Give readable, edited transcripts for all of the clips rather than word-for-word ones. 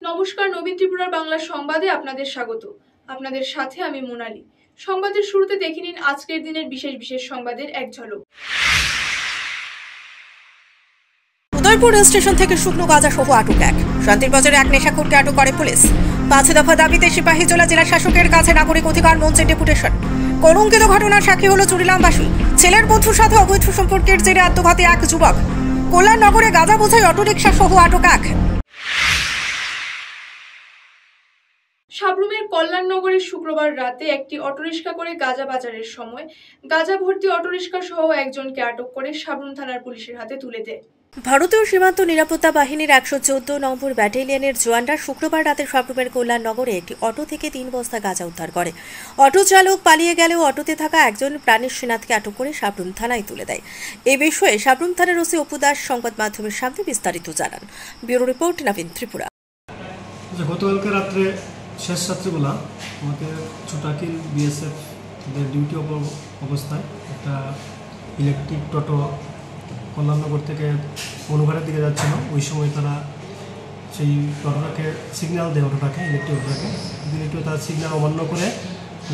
নমস্কার, নবীন ত্রিপুরার বাংলা সংবাদে আপনাদের স্বাগত। আপনাদের সাথে আমি মোনালি। সংবাদের শুরুতে দেখে নিন আজকের দিনের বিশেষ বিশেষ সংবাদের এক ঝলক। উদয়পুর রেল স্টেশন থেকে শুকনো গাঁজা সহ আটক এক। শান্তির বাজারে এক নেশাখোরকে আটক করে পুলিশ। 5 দফা দাবিতে সিপাহীজলা জেলা শাসকের কাছে নাগরিক অধিকার মঞ্চের ডেপুটেশন। কলঙ্কিত ঘটনার সাক্ষী হলো চুরিলামবাসী। ছেলের বন্ধুর সাথে অবৈধ সম্পর্কের জেরে আত্মঘাতী এক যুবক। কল্যাণনগরে গাঁজা বোঝাই অটোরিকশা সহ আটক এক। সাবরুমের কল্যাণনগরে শুক্রবার রাতে একটি অটোরিকশা করে গাঁজা পাচারের সময় গাঁজা ভর্তি অটোরিকশা সহ একজনকে আটক করে সাবরুম থানার পুলিশের হাতে তুলে দেয়। ভারতীয় সীমান্ত নিরাপত্তা বাহিনীর 114 নম্বর ব্যাটালিয়নের জওয়ানরা শুক্রবার রাতে সাবরুমের কল্যাণনগরে একটি অটো থেকে 3 বস্তা গাঁজা উদ্ধার করে। অটো চালক পালিয়ে গেলেও অটোতে থাকা একজন প্রাণেশনাথকে আটক করে সাবরুম থানায় তুলে দেয়। এই বিষয়ে সাবরুম থানার ওসি অপু দাস সংবাদ মাধ্যমের সামনে বিস্তারিত জানান। ব্যুরো রিপোর্ট, নবীন ত্রিপুরা। গতকালকে রাত্রে শেষ রাত্রিবেলা আমাদের ছোটাকিল বিএসএফ ডিউটি অবস্থায় একটা ইলেকট্রিক টোটো কল্যাণনগর থেকে অনুঘাটের দিকে যাচ্ছিল। ওই সময় তারা সেই টোটোটাকে সিগন্যাল দেয়, অটোটাকে ইলেকট্রিক অটোটাকে কিন্তু তারা সিগন্যাল অমান্য করে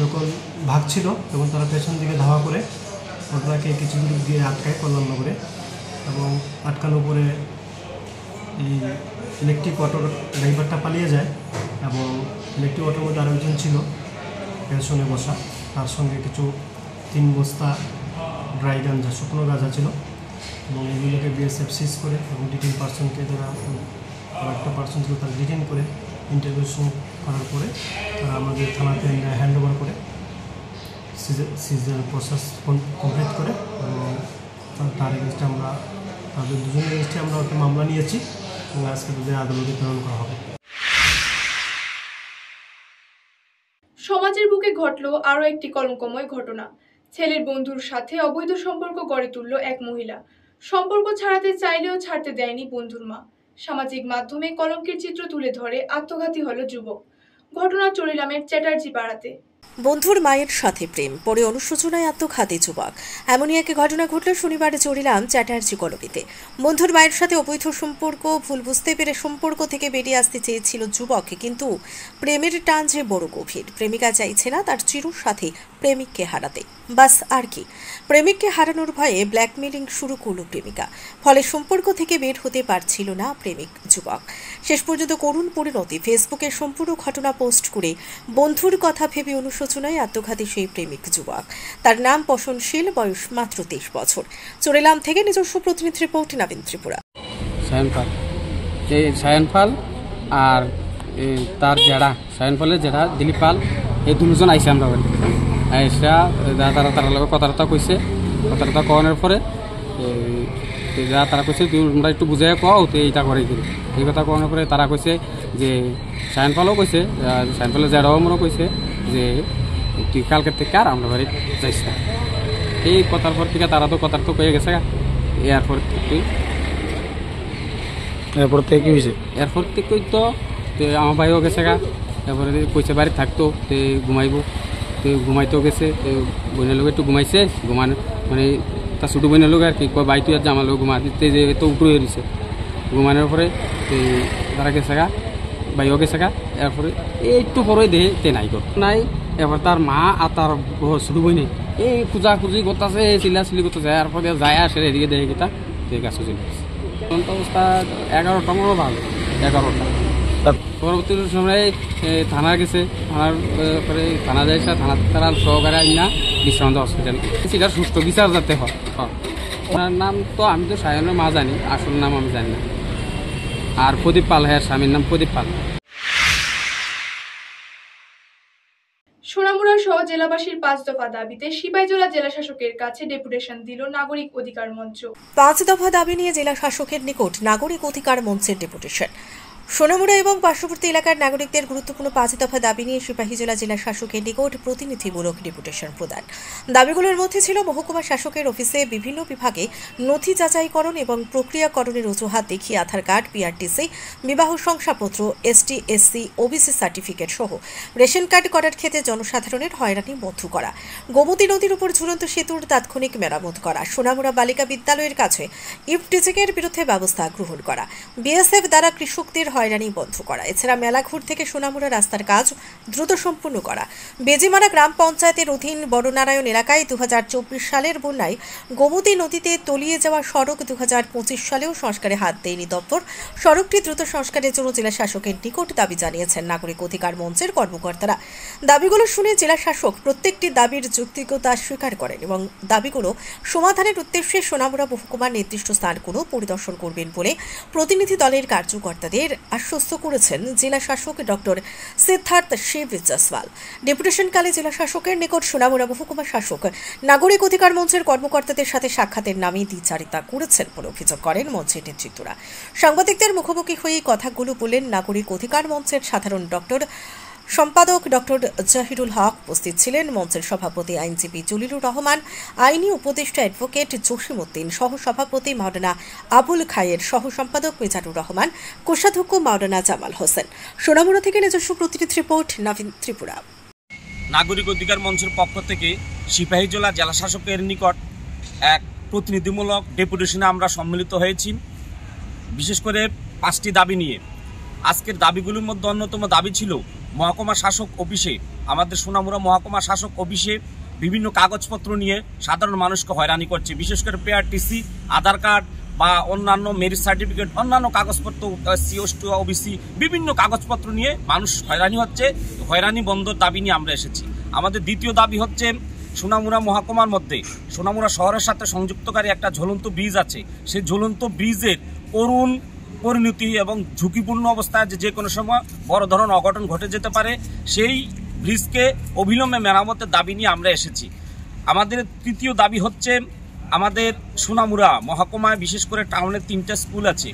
যখন ভাগছিল তখন তারা পেছন দিকে ধাওয়া করে অটোটাকে কিছু দূর দিয়ে আটকায় কল্যাণনগরে, এবং আটকানোর পরে এই ইলেকট্রিক অটোর ড্রাইভারটা পালিয়ে যায় এবং ইলেকট্রিক অটোর মধ্যে আরও একজন ছিল পেছনে বসা, তার সঙ্গে কিছু 3 বস্তা ড্রাই গাঁজা শুকনো গাঁজা ছিল এবং এগুলোকে বিএসএফ সিজ করে এবং ডিটেন পার্সনকে তারা একটা পার্সন ছিল তারা ডিটেন করে ইন্টারভিউশন করার পরে তারা আমাদের থানাতে হ্যান্ড ওভার করে সিজের প্রসেস কমপ্লিট করে এবং তার এগেনস্টে আমরা তাদের দুজনের এগেনস্টে আমরা একটা মামলা নিয়েছি এবং আজকে তাদের আদালতে প্রেরণ করা হবে। সমাজের বুকে ঘটল আরও একটি কলঙ্কময় ঘটনা। ছেলের বন্ধুর সাথে অবৈধ সম্পর্ক গড়ে তুলল এক মহিলা। সম্পর্ক ছাড়াতে চাইলেও ছাড়তে দেয়নি বন্ধুর মা। সামাজিক মাধ্যমে কলঙ্কের চিত্র তুলে ধরে আত্মঘাতী হল যুবক। ঘটনা চরিলামের চ্যাটার্জি পাড়াতে। বন্ধুর মায়ের সাথে প্রেম, পরে অনুশোচনায় আত্মঘাতী যুবক। এমনই এক ঘটনা ঘটল শনিবার চরিলাম চ্যাটার্জি কলোনিতে। বন্ধুর মায়ের সাথে অবৈধ সম্পর্ক ভুল বুঝতে পেরে সম্পর্ক থেকে বেরিয়ে আসতে চেয়েছিল যুবক, কিন্তু প্রেমের টান যে বড় গভীর। প্রেমিকা চাইছে না তার চিরুর সাথে প্রেমিককে হারাতে, বাস আর কি। প্রেমিককে হারানোর ভয়ে ব্ল্যাকমেলিং শুরু করল প্রেমিকা। ফলে সম্পর্ক থেকে বের হতে পারছিল না প্রেমিক যুবক। শেষ পর্যন্ত করুণ পরিণতি। ফেসবুকে সম্পূর্ণ ঘটনা পোস্ট করে বন্ধুর কথা ভেবে অনুশোচনায় আত্মঘাতী সেই প্রেমিক যুবক। তার নাম পশনশীল, বয়স মাত্র 23 বছর। চরিলাম থেকে নিজস্ব প্রতিনিধি রিপোর্ট, নবীন ত্রিপুরা। সায়নপাল আর তার জেঠা, সায়নপালের জেঠা দিলীপ পাল, এই দুজন আইসে আমরা বাড়ি আইসা তারা লোক কথাবার্তা কইছে। কথাবার্তা কওয়ানোর পরে তারা কইছে তোমরা একটু বুঝাই কও তো এইটা করে দিল। এই কথা কওয়ানোর পরে তারা কইছে যে সায়নপালও কইছে, সায়নপালের জেঠাও মনে কইছে যে তুই কালকের থেকে আর আমরা বাড়ি যাইস না। এই কথার পর থেকে তারা তো কথার তো কয়ে গেছে। এরপর থেকে কি হয়েছে? এরপর থেকে তো আমার ভাইও গেছে গা। এরপরে কইছে বাড়ি থাকতো তে ঘুমাইব, তো ঘুমাইতেও গেছে। বোনের লোক একটু ঘুমাইছে, ঘুমানো মানে তার ছোটো বোনের লোক আর কি কয় ভাই তুই আর জামার লোক ঘুমাতে যে তো উঠে হয়েছে। ঘুমানোর পরে তারা গেছে গা, ভাইও গেছে গা। এরপরে একটু পরে দেহে তে নাই নাই। এবার তার মা আর তার ছোটো বইনে এই খুঁজি করতেছে, চিল্লাচিল্লি করতেছে। এরপরে যায় আসে এদিকে দেখে গেটা গাছ চলে গেছে। অবস্থা 11টা মতো ভালো, 11টা। পরবর্তী সময় থানা গেছে, থানার পরে থানা যাইছে, থানা তারা সহকারে আইনা বিশ্রান্ত হসপিটাল সেটা সুস্থ বিচার যাতে হয়। ওনার নাম তো আমি তো সায়নের মা জানি, আসল নাম আমি জানি না। আর প্রদীপ পাল, হ্যাঁ স্বামীর নাম প্রদীপ পাল। সোনামুড়া সহ জেলাবাসীর 5 দফা দাবিতে সিপাহীজলা জেলা শাসকের কাছে ডেপুটেশন দিল নাগরিক অধিকার মঞ্চ। 5 দফা দাবি নিয়ে জেলা শাসকের নিকট নাগরিক অধিকার মঞ্চের ডেপুটেশন। সোনামুড়া এবং পার্শ্ববর্তী এলাকার নাগরিকদের গুরুত্বপূর্ণ 5 দফা দাবি নিয়ে সিপাহীজলা জেলা শাসকের নিকট প্রতিনিধিমূলক ডেপুটেশন প্রদান। দাবিগুলোর মধ্যে ছিল মহকুমা শাসকের অফিসে বিভিন্ন বিভাগে নথি যাচাইকরণ এবং প্রক্রিয়াকরণের অজুহাত দেখিয়ে আধার কার্ড, পিআরটিসি, বিবাহ শংসাপত্র, এসটি, এসসি, ওবিসি সার্টিফিকেট সহ রেশন কার্ড করার ক্ষেত্রে জনসাধারণের হয়রানি বন্ধ করা, গোমতী নদীর উপর ঝুলন্ত সেতুর তাৎক্ষণিক মেরামত করা, সোনামুড়া বালিকা বিদ্যালয়ের কাছে ইফটিজিংয়ের বিরুদ্ধে ব্যবস্থা গ্রহণ করা, বিএসএফ দ্বারা কৃষকদের হয়রানি বন্ধ করা, এছাড়া মেলাঘুর থেকে সোনামুড়া রাস্তার কাজ দ্রুত সম্পূর্ণ করা। বেজিমারা গ্রাম পঞ্চায়েতের অধীন বড়নারায়ণ এলাকায় 2024 সালের বন্যায় গোমতী নদীতে তলিয়ে যাওয়া সড়ক 2025 সালেও সংস্কারে হাত দেয়নি দপ্তর। সড়কটি দ্রুত সংস্কারের জন্য জেলা শাসকের নিকট দাবি জানিয়েছেন নাগরিক অধিকার মঞ্চের কর্মকর্তারা। দাবিগুলো শুনে জেলা শাসক প্রত্যেকটি দাবির যৌক্তিকতা স্বীকার করেন এবং দাবিগুলো সমাধানের উদ্দেশ্যে সোনামুড়া মহকুমার নির্দিষ্ট স্থানগুলো পরিদর্শন করবেন বলে প্রতিনিধি দলের কার্যকর্তাদের আশ্বস্ত করেছেন জেলা শাসক ডক্টর সিদ্ধার্থ শিব জসওয়াল। ডেপুটেশনকালে জেলা শাসকের নিকট সোনামুড়া মহকুমা শাসক নাগরিক অধিকার মঞ্চের কর্মকর্তাদের সাথে সাক্ষাতের নামে দ্বিচারিতা করেছেন বলে অভিযোগ করেন মঞ্চের নেতৃত্বরা। সাংবাদিকদের মুখোমুখি হয়ে কথাগুলো বলেন নাগরিক অধিকার মঞ্চের সাধারণ সম্পাদক ডক্টর জাহিরুল হক। উপস্থিত ছিলেন মঞ্চের সভাপতি আইনজীবী জলিলুর রহমান, আইনি উপদেষ্টা অ্যাডভোকেট জসিম উদ্দিন, সহ সভাপতি মাওলানা আবুল খায়ের, সহ সম্পাদক মিজানুর রহমান, কোষাধ্যক্ষ মাওলানা জামাল হোসেন। সোনামুড়া থেকে নিজস্ব প্রতিনিধি রিপোর্ট, নবীন ত্রিপুরা। নাগরিক অধিকার মঞ্চের পক্ষ থেকে সিপাহীজলা জেলা শাসকের নিকট এক প্রতিনিধিমূলক ডেপুটেশনে আমরা সম্মিলিত হয়েছি, বিশেষ করে 5টি দাবি নিয়ে। আজকের দাবিগুলির মধ্যে অন্যতম দাবি ছিল মহকুমা শাসক অফিসে, আমাদের সোনামুড়া মহকুমা শাসক অফিসে বিভিন্ন কাগজপত্র নিয়ে সাধারণ মানুষকে হয়রানি করছে, বিশেষ করে পিআরটিসি, আধার কার্ড বা অন্যান্য মেরিট সার্টিফিকেট, অন্যান্য কাগজপত্র, সিওএসটি, ওবিসি, বিভিন্ন কাগজপত্র নিয়ে মানুষ হয়রানি হচ্ছে। হয়রানি বন্ধর দাবি নিয়ে আমরা এসেছি। আমাদের দ্বিতীয় দাবি হচ্ছে সোনামুড়া মহকুমার মধ্যে সোনামুড়া শহরের সাথে সংযুক্তকারী একটা ঝুলন্ত ব্রিজ আছে, সেই ঝুলন্ত ব্রিজের করুণ পরিণতি এবং ঝুঁকিপূর্ণ অবস্থায় যে কোনো সময় বড় ধরনের অঘটন ঘটে যেতে পারে, সেই ব্রিজকে অবিলম্বে মেরামতের দাবি নিয়ে আমরা এসেছি। আমাদের তৃতীয় দাবি হচ্ছে আমাদের সোনামুড়া মহকুমায় বিশেষ করে টাউনের 3টা স্কুল আছে,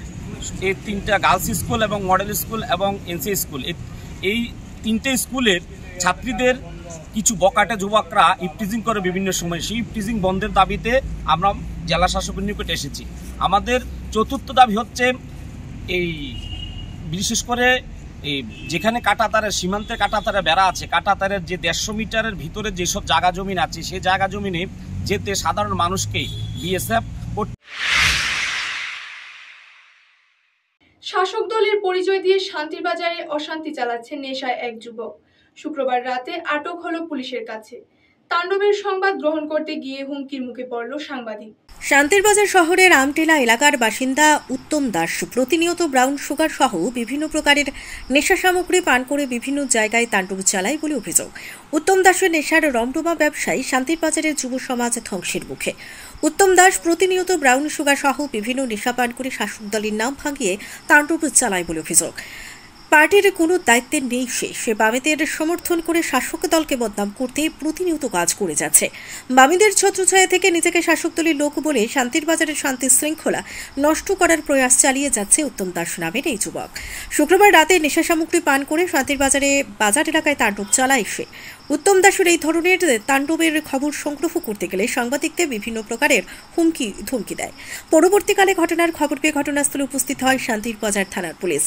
এই 3টা গার্লস স্কুল এবং মডেল স্কুল এবং এনসি স্কুল। এই 3টে স্কুলের ছাত্রীদের কিছু বকাটে যুবকরা ইফটিজিং করে বিভিন্ন সময়, সেই ইফটিজিং বন্ধের দাবিতে আমরা জেলা শাসকের নিকট এসেছি। আমাদের চতুর্থ দাবি হচ্ছে এই বিশেষ করে এই যেখানে কাঁটাতারের সীমান্তে কাঁটাতারে বেড়া আছে, কাঁটাতারের যে 150 মিটারের ভিতরে যেসব জায়গা জমিন আছে, সেই জায়গা জমিনে যেতে সাধারণ মানুষকে বিএসএফ। শাসক দলের পরিচয় দিয়ে শান্তির বাজারে অশান্তি চালাচ্ছেন নেশায় এক যুবক। শুক্রবার রাতে আটক হলো পুলিশের কাছে। তাণ্ডবের সংবাদ গ্রহণ করতে গিয়ে হুমকির মুখে পড়ল সাংবাদিক। শান্তিরবাজার শহরের আমটেলা এলাকার বাসিন্দা উত্তম দাস প্রতিনিয়ত ব্রাউন সুগার সহ বিভিন্ন প্রকারের নেশা সামগ্রী পান করে বিভিন্ন জায়গায় তাণ্ডব চালায় বলে অভিযোগ। উত্তম দাসের নেশার রমরমা ব্যবসায়ী শান্তিরবাজারের যুব সমাজ ধ্বংসের মুখে। উত্তম দাস প্রতিনিয়ত ব্রাউন সুগার সহ বিভিন্ন নেশা পান করে শাসক দলের নাম ভাঙিয়ে তাণ্ডব চালায় বলে অভিযোগ। পার্টির কোনো দায়িত্বে নেই সে বামেদের সমর্থন করে শাসক দলকে বদনাম করতে প্রতিনিয়ত কাজ করে যাচ্ছে। বামেদের ছত্রছায়া থেকে নিজেকে শাসক দলের লোক বলে শান্তির বাজারের শান্তি শৃঙ্খলা নষ্ট করার প্রয়াস চালিয়ে যাচ্ছে উত্তম দাস নামের এই যুবক। শুক্রবার রাতে নেশা সামগ্রী পান করে শান্তির বাজার এলাকায় তাণ্ডব চালায় সে। উত্তম দাসের এই ধরনের তাণ্ডবের খবর সংগ্রহ করতে গেলে সাংবাদিকদের বিভিন্ন প্রকারের ধমকি দেয়। পরবর্তীকালে ঘটনার খবর পেয়ে ঘটনাস্থলে উপস্থিত হয় শান্তির বাজার থানার পুলিশ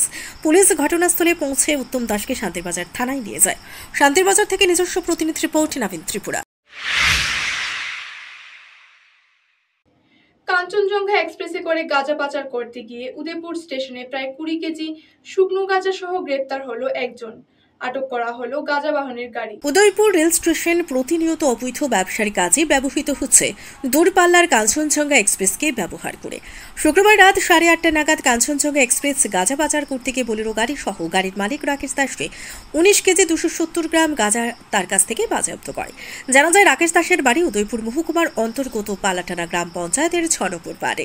ঘটনাস্থলে পৌঁছে উত্তম দাসকে শান্তির বাজার থানায় নিয়ে যায়। শান্তির বাজার থেকে নিজস্ব প্রতিনিধি রিপোর্ট, নবীন ত্রিপুরা। কাঞ্চনজঙ্ঘা এক্সপ্রেসে করে গাঁজা পাচার করতে গিয়ে উদয়পুর স্টেশনে প্রায় 20 কেজি শুকনো গাঁজা সহ গ্রেপ্তার হলো একজন। আটক করা হলো গাঁজা বাহনের গাড়ি। উদয়পুর রেল স্টেশন প্রতিনিয়ত অবৈধ ব্যবসার কাজে ব্যবহৃত হচ্ছে দূরপাল্লার কাঞ্চনজঙ্ঘা এক্সপ্রেসকে ব্যবহার করে। শুক্রবার রাত 8:30 নাগাদ কাঞ্চনজঙ্ঘা এক্সপ্রেস গাঁজা পাচার করতে গিয়ে বোলেরো গাড়ি সহ গাড়ির মালিক রাকেশ দাসকে 19 কেজি 270 গ্রাম গাঁজা তার কাছ থেকে বাজেয়াপ্ত করে। জানা যায় রাকেশ দাসের বাড়ি উদয়পুর মহকুমার অন্তর্গত পালাটানা গ্রাম পঞ্চায়েতের 6 নম্বর পাড়ে।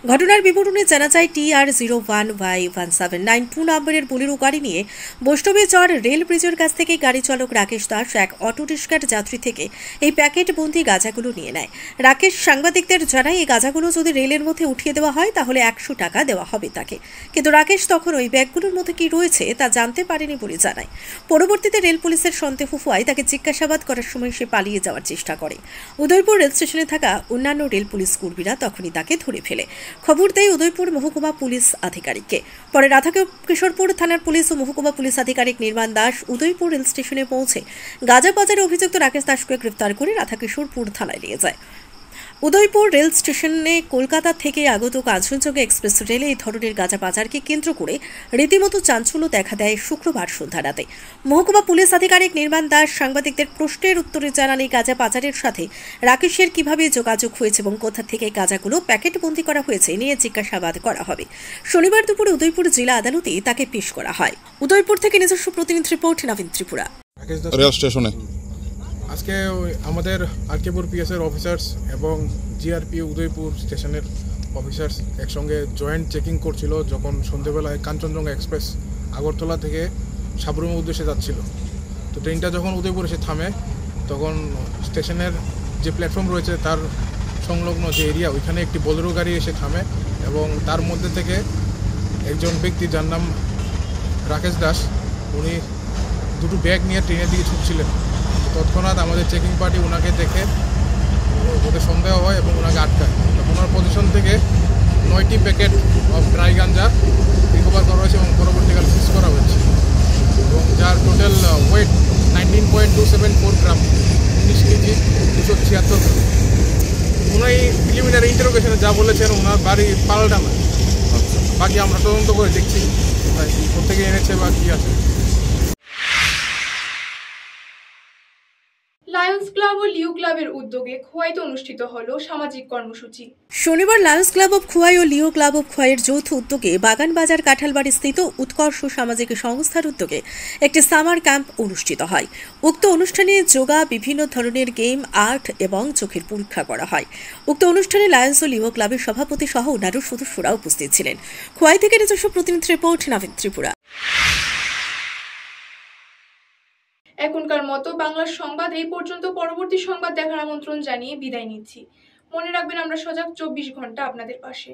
ঘটনার বিবরণে জানা যায় TR01Y1792 নম্বরের বোলেরো গাড়ি নিয়ে বৈষ্ণবী চর রেল ব্রিজের কাছ থেকে গাড়ি চালক রাকেশ দাস এক অটো রিক্সার যাত্রী থেকে এই প্যাকেট বন্দি গাঁজাগুলো নিয়ে নেয়। রাকেশ সাংবাদিকদের জানায় এই গাঁজাগুলো যদি রেলের মধ্যে উঠিয়ে দেওয়া হয় তাহলে 100 টাকা দেওয়া হবে তাকে, কিন্তু রাকেশ তখন ওই ব্যাগগুলোর মধ্যে কি রয়েছে তা জানতে পারেনি বলে জানায়। পরবর্তীতে রেল পুলিশের সন্দেহ হওয়ায় তাকে জিজ্ঞাসাবাদ করার সময় সে পালিয়ে যাওয়ার চেষ্টা করে। উদয়পুর রেল স্টেশনে থাকা অন্যান্য রেল পুলিশ কর্মীরা তখনই তাকে ধরে ফেলে। খবর দেয় উদয়পুর মহকুমা পুলিশ আধিকারিককে। পরে রাধাকিশোরপুর থানার পুলিশ ও মহকুমা পুলিশ আধিকারিক নির্মাণ দাস উদয়পুর রেল স্টেশনে পৌঁছে গাঁজা পাচারে অভিযুক্ত রাকেশ দাসকে গ্রেফতার করে রাধাকিশোরপুর থানায় নিয়ে যায়। উদয়পুর রেল স্টেশনে কলকাতা থেকে আগত কাঞ্চনজঙ্ঘা এক্সপ্রেস রেলে এই ধরনের গাঁজা পাচারকে কেন্দ্র করে রীতিমতো চাঞ্চল্য দেখা দেয় শুক্রবার সন্ধ্যা রাতে। মহকুমা পুলিশ আধিকারিক নির্মাণ দাস সাংবাদিকদের প্রশ্নের উত্তরে জানান, এই গাঁজা পাচারের সাথে রাকেশের কিভাবে যোগাযোগ হয়েছে এবং কোথা থেকে গাঁজাগুলো প্যাকেটবন্দি করা হয়েছে নিয়ে জিজ্ঞাসাবাদ করা হবে। শনিবার দুপুরে উদয়পুর জেলা আদালতে তাকে পেশ করা হয়। উদয়পুর থেকে নিজস্ব প্রতিনিধি রিপোর্ট, নবীন ত্রিপুরা। রেল স্টেশনে আজকে আমাদের আরকেপুর পিএসের অফিসার্স এবং জিআরপি উদয়পুর স্টেশনের অফিসার্স একসঙ্গে জয়েন্ট চেকিং করছিল যখন সন্ধ্যেবেলায় কাঞ্চনজঙ্ঘা এক্সপ্রেস আগরতলা থেকে সাবরুমের উদ্দেশ্যে যাচ্ছিল। তো ট্রেনটা যখন উদয়পুর এসে থামে তখন স্টেশনের যে প্ল্যাটফর্ম রয়েছে তার সংলগ্ন যে এরিয়া ওইখানে একটি বোলেরো গাড়ি এসে থামে এবং তার মধ্যে থেকে একজন ব্যক্তি যার নাম রাকেশ দাস, উনি দুটো ব্যাগ নিয়ে ট্রেনের দিকে ছুটছিলেন। তৎক্ষণাৎ আমাদের চেকিং পার্টি ওনাকে দেখে ওদের সন্দেহ হয় এবং ওনাকে আটকায়। ওনার পজিশন থেকে 9টি packet of dry ganja recover করা হয়েছে এবং পরবর্তীকালে সিজ করা হয়েছে এবং যার টোটাল ওয়েট 19.274 গ্রাম, 19 কেজি 276 গ্রাম। উনি প্রিলিমিনারি ইন্টারোগেশনে যা বলেছেন ওনার বাড়ি পাল্টানা। বাকি আমরা তদন্ত করে দেখছি কোথেকে এনেছে বা কী আছে। লায়ন্স ক্লাব ও লিও ক্লাবের উদ্যোগে খোয়াইতে অনুষ্ঠিত হলো সামাজিক কর্মসূচি। শনিবার লায়ন্স ক্লাব অব খোয়াই ও লিও ক্লাব অব খোয়াইয়ের যৌথ উদ্যোগে বাগান বাজার কাঁঠালবাড়ি স্থিত উৎকর্ষ সামাজিক সংস্থার উদ্যোগে একটি সামার ক্যাম্প অনুষ্ঠিত হয়। উক্ত অনুষ্ঠানে যোগা, বিভিন্ন ধরনের গেম, আর্ট এবং চোখের পরীক্ষা করা হয়। উক্ত অনুষ্ঠানে লায়ন্স ও লিও ক্লাবের সভাপতি সহ অন্যান্য সদস্যরা উপস্থিত ছিলেন। খোয়াই থেকে নিজস্ব প্রতিনিধি রিপোর্ট, নবীন ত্রিপুরা। এখনকার মতো বাংলার সংবাদ এই পর্যন্ত। পরবর্তী সংবাদ দেখার আমন্ত্রণ জানিয়ে বিদায় নিচ্ছি। মনে রাখবেন, আমরা সজাগ 24 ঘন্টা আপনাদের পাশে।